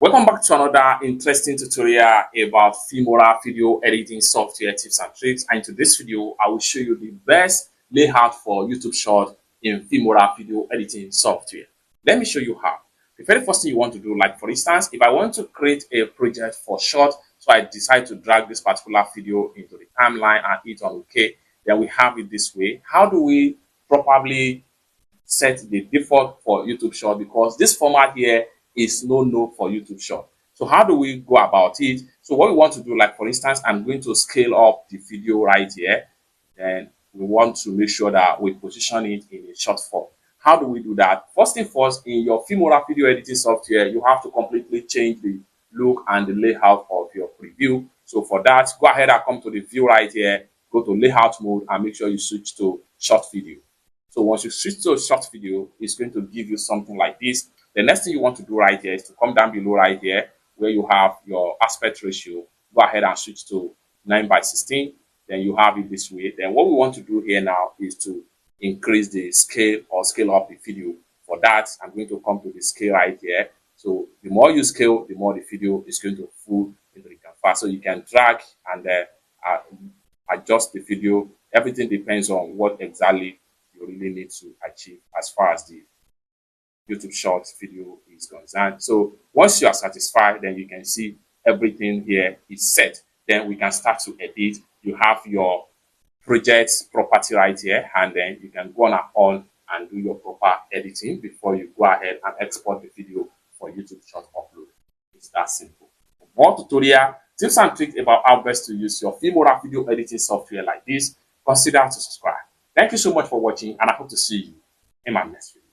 Welcome back to another interesting tutorial about Filmora video editing software tips and tricks. And in this video, I will show you the best layout for YouTube short in Filmora video editing software. Let me show you how. The very first thing you want to do, like for instance, if I want to create a project for short, so I decide to drag this particular video into the timeline and hit on OK, then we have it this way. How do we properly set the default for YouTube short? Because this format here is no for YouTube short. So how do we go about it? So what we want to do, like for instance, I'm going to scale up the video right here. Then we want to make sure that we position it in a short form. How do we do that? First thing first, in your Filmora video editing software, you have to completely change the look and the layout of your preview. So for that, go ahead and come to the view right here, go to layout mode and make sure you switch to short video. So once you switch to a short video, it's going to give you something like this. The next thing you want to do right here is to come down below right here where you have your aspect ratio. Go ahead and switch to 9:16. Then you have it this way. Then what we want to do here now is to increase the scale or scale up the video. For that, I'm going to come to the scale right here. So the more you scale, the more the video is going to full into the canvas. So you can drag and adjust the video. Everything depends on what exactly you really need to achieve as far as the YouTube short video is concerned. So once you are satisfied, then you can see everything here is set. Then we can start to edit. You have your project property right here, and then you can go on and do your proper editing before you go ahead and export the video for YouTube short upload. It's that simple. For more tutorial tips and tricks about how best to use your Filmora video editing software like this, consider to subscribe. Thank you so much for watching, and I hope to see you in my next video.